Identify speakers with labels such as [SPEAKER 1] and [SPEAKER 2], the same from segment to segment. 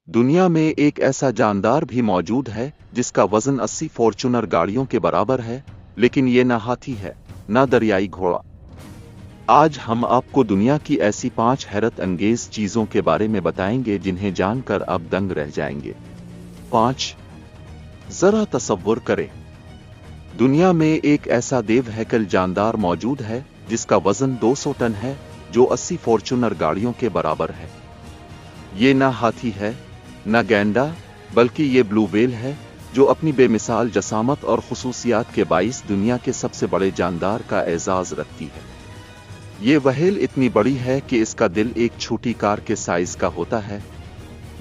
[SPEAKER 1] दुनिया में एक ऐसा जानदार भी मौजूद है जिसका वजन 80 फॉर्च्यूनर गाड़ियों के बराबर है, लेकिन ये ना हाथी है, ना दरियाई घोड़ा। आज हम आपको दुनिया की ऐसी 5 हैरत अंगेज चीजों के बारे में बताएंगे जिन्हें जानकर आप दंग रह जाएंगे। 5। जरा तसव्वुर करें, दुनिया में एक ऐसा देव हैकल जानदार मौजूद है जिसका वजन 200 टन है, जो 80 फॉर्च्यूनर गाड़ियों के बराबर है। ये ना हाथी है, न गैंडा, बल्कि ये ब्लू व्हेल है, जो अपनी बेमिसाल जसामत और खुसूसियात के बाइस दुनिया के सबसे बड़े जानदार का एजाज रखती है। ये व्हेल इतनी बड़ी है कि इसका दिल एक छोटी कार के साइज का होता है,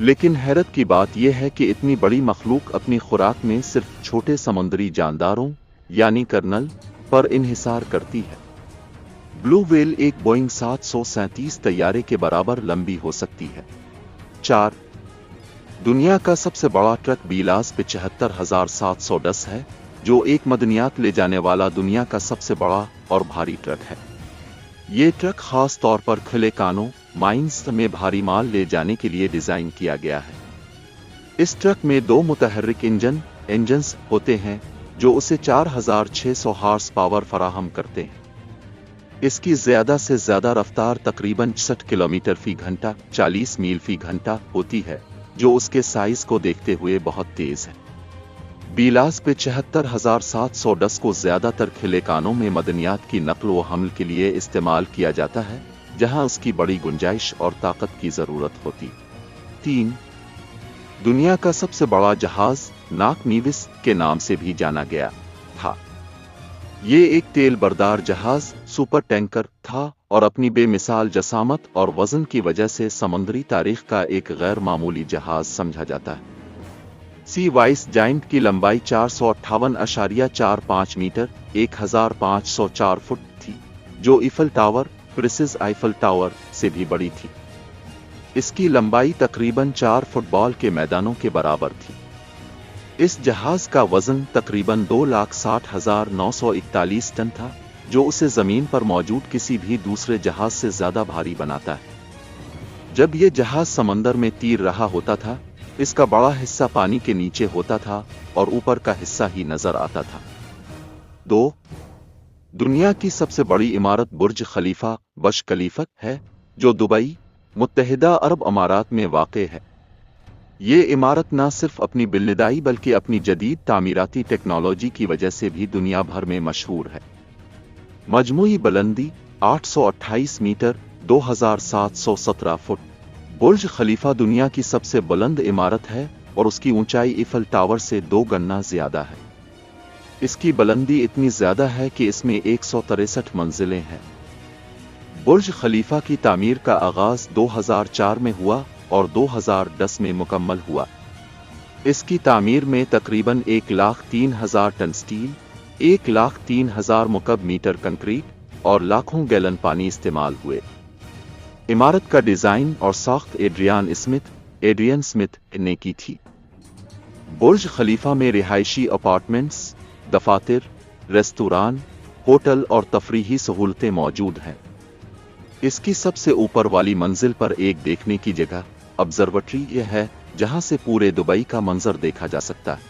[SPEAKER 1] लेकिन हैरत की बात यह है कि इतनी बड़ी मखलूक अपनी खुराक में सिर्फ छोटे समुद्री जानदारों यानी कर्नल पर इन्हिसार करती है। ब्लू व्हेल एक बोइंग 737 तैयारे के बराबर लंबी हो सकती है। 4। दुनिया का सबसे बड़ा ट्रक बीलास 75,710 है, जो एक मदनियात ले जाने वाला दुनिया का सबसे बड़ा और भारी ट्रक है। ये ट्रक खास तौर पर खुले कानों माइंस में भारी माल ले जाने के लिए डिजाइन किया गया है। इस ट्रक में 2 मुतहर्रिक इंजन्स होते हैं जो उसे 4,600 हॉर्स पावर फराहम करते हैं। इसकी ज्यादा से ज्यादा रफ्तार तकरीबन 66 किलोमीटर फी घंटा 40 मील फी घंटा होती है, जो उसके साइज को देखते हुए बहुत तेज है। बीलास पे 74,710 को ज्यादातर खिले कानों में मदनियात की नकल व हमल के लिए इस्तेमाल किया जाता है, जहां उसकी बड़ी गुंजाइश और ताकत की जरूरत होती। 3। दुनिया का सबसे बड़ा जहाज नाक नीविस के नाम से भी जाना गया था। ये एक तेल बरदार जहाज सुपर टैंकर था और अपनी बेमिसाल जसामत और वजन की वजह से समुद्री तारीख का एक गैर मामूली जहाज समझा जाता है। सी वाइस जाइंट की लंबाई 458.45 मीटर 1,504 फुट थी, जो ईफल टावर प्रिसिस आइफल टावर से भी बड़ी थी। इसकी लंबाई तकरीबन 4 फुटबॉल के मैदानों के बराबर थी। इस जहाज का वजन तकरीबन 2,60,941 टन था, जो उसे जमीन पर मौजूद किसी भी दूसरे जहाज से ज्यादा भारी बनाता है। जब यह जहाज समंदर में तीर रहा होता था, इसका बड़ा हिस्सा पानी के नीचे होता था और ऊपर का हिस्सा ही नजर आता था। 2. दुनिया की सबसे बड़ी इमारत बुर्ज खलीफा बश खलीफा है, जो दुबई मुत्तहिदा अरब अमारात में वाक़ है। ये इमारत न सिर्फ अपनी बिल्डिदाई बल्कि अपनी जदीद तामीराती टेक्नोलॉजी की वजह से भी दुनिया भर में मशहूर है। मजमूई बुलंदी 828 मीटर 2,717 फुट। बुर्ज खलीफा दुनिया की सबसे बुलंद इमारत है और उसकी ऊंचाई ईफल टावर से 2 गुना ज्यादा है। इसकी बुलंदी इतनी ज्यादा है कि इसमें 163 मंजिलें हैं। बुर्ज खलीफा की तामीर का आगाज 2004 में हुआ और 2010 में मुकम्मल हुआ। इसकी तामीर में तकरीबन 1,03,000 टन स्टील, 1,03,000 मुकब मीटर कंक्रीट और लाखों गैलन पानी इस्तेमाल हुए। इमारत का डिजाइन और साख्त एड्रियन स्मिथ ने की थी। बुर्ज खलीफा में रिहायशी अपार्टमेंट्स, दफातर, रेस्तोरां, होटल और तफरीही सहूलतें मौजूद हैं। इसकी सबसे ऊपर वाली मंजिल पर एक देखने की जगह ऑब्जर्वेटरी यह है, जहां से पूरे दुबई का मंजर देखा जा सकता है।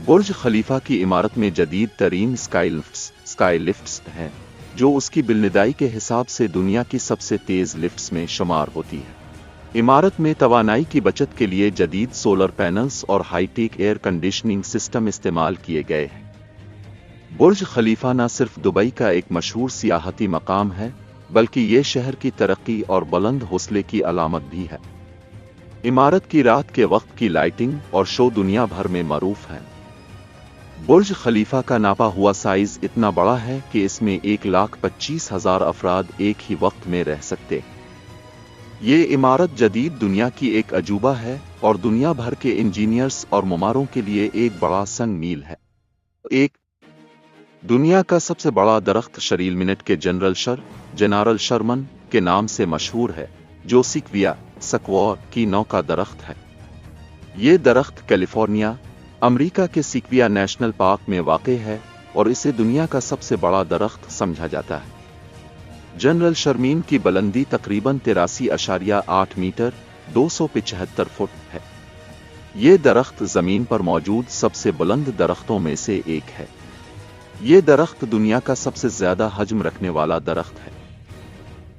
[SPEAKER 1] बुर्ज खलीफा की इमारत में जदीद तरीन स्काई लिफ्ट्स हैं, जो उसकी बिल्डिदाई के हिसाब से दुनिया की सबसे तेज लिफ्ट्स में शुमार होती है। इमारत में तवानाई की बचत के लिए जदीद सोलर पैनल्स और हाईटेक एयर कंडीशनिंग सिस्टम इस्तेमाल किए गए हैं। बुर्ज खलीफा न सिर्फ दुबई का एक मशहूर सियाहती मकाम है, बल्कि ये शहर की तरक्की और बुलंद हौसले की अलामत भी है। इमारत की रात के वक्त की लाइटिंग और शो दुनिया भर में मरूफ है। बुर्ज खलीफा का नापा हुआ साइज इतना बड़ा है कि इसमें 1,25,000 अफराद एक ही वक्त में रह सकते। ये इमारत जदीद दुनिया की एक अजूबा है और दुनिया भर के इंजीनियर्स और मुमारों के लिए एक बड़ा संग मील है। 1. दुनिया का सबसे बड़ा दरख्त शरील मिनट के जनरल शर्मन के नाम से मशहूर है, जो सिक्विया सक्वॉर की नौ का दरख्त है। ये दरख्त कैलिफोर्निया, अमेरिका के सिक्विया नेशनल पार्क में वाक़ है और इसे दुनिया का सबसे बड़ा दरख्त समझा जाता है। जनरल शर्मीन की बुलंदी तकरीबन 83.8 मीटर 275 फुट है। ये दरख्त जमीन पर मौजूद सबसे बुलंद दरख्तों में से एक है। ये दरख्त दुनिया का सबसे ज्यादा हजम रखने वाला दरख्त है।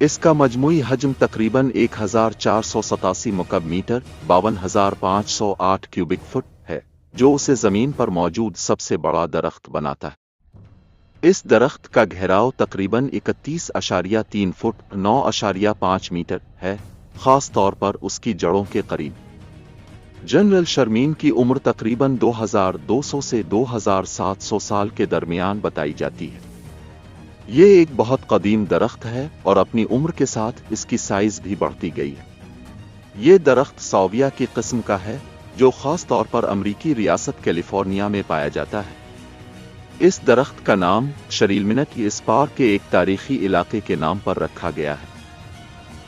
[SPEAKER 1] इसका मजमूई हजम तकरीबन 1487 मुकब मीटर 52,508 क्यूबिक फुट है, जो उसे जमीन पर मौजूद सबसे बड़ा दरख्त बनाता है। इस दरख्त का घेराव तकरीबन 31.3 फुट 9.5 मीटर है, खास तौर पर उसकी जड़ों के करीब। जनरल शर्मीन की उम्र तकरीबन 2200 से 2700 साल के दरमियान बताई जाती है। ये एक बहुत कदीम दरख्त है और अपनी उम्र के साथ इसकी साइज भी बढ़ती गई है। ये दरख्त साविया की किस्म का है, जो खास तौर पर अमरीकी रियासत कैलिफोर्निया में पाया जाता है। इस दरख्त का नाम शरीलमिनट इस पार्क के एक तारीखी इलाके के नाम पर रखा गया है।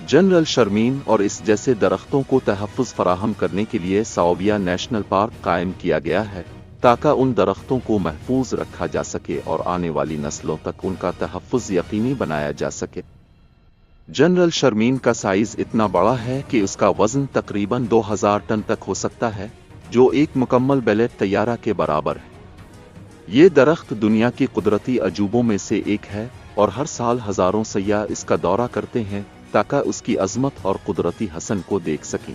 [SPEAKER 1] जनरल शर्मीन और इस जैसे दरख्तों को तहफ़्फ़ुज़ फराहम करने के लिए साविया नेशनल पार्क कायम किया गया है, ताकि उन दरख्तों को महफूज रखा जा सके और आने वाली नस्लों तक उनका तहफ़्फ़ुज़ यकीनी बनाया जा सके। जनरल शर्मीन का साइज इतना बड़ा है कि उसका वज़न तकरीबन 2000 टन तक हो सकता है, जो एक मुकम्मल बैलेट तैयारा के बराबर है। ये दरख्त दुनिया की कुदरती अजूबों में से एक है और हर साल हज़ारों सयाह इसका दौरा करते हैं ताकि उसकी अज़मत और कुदरती हसन को देख सकें।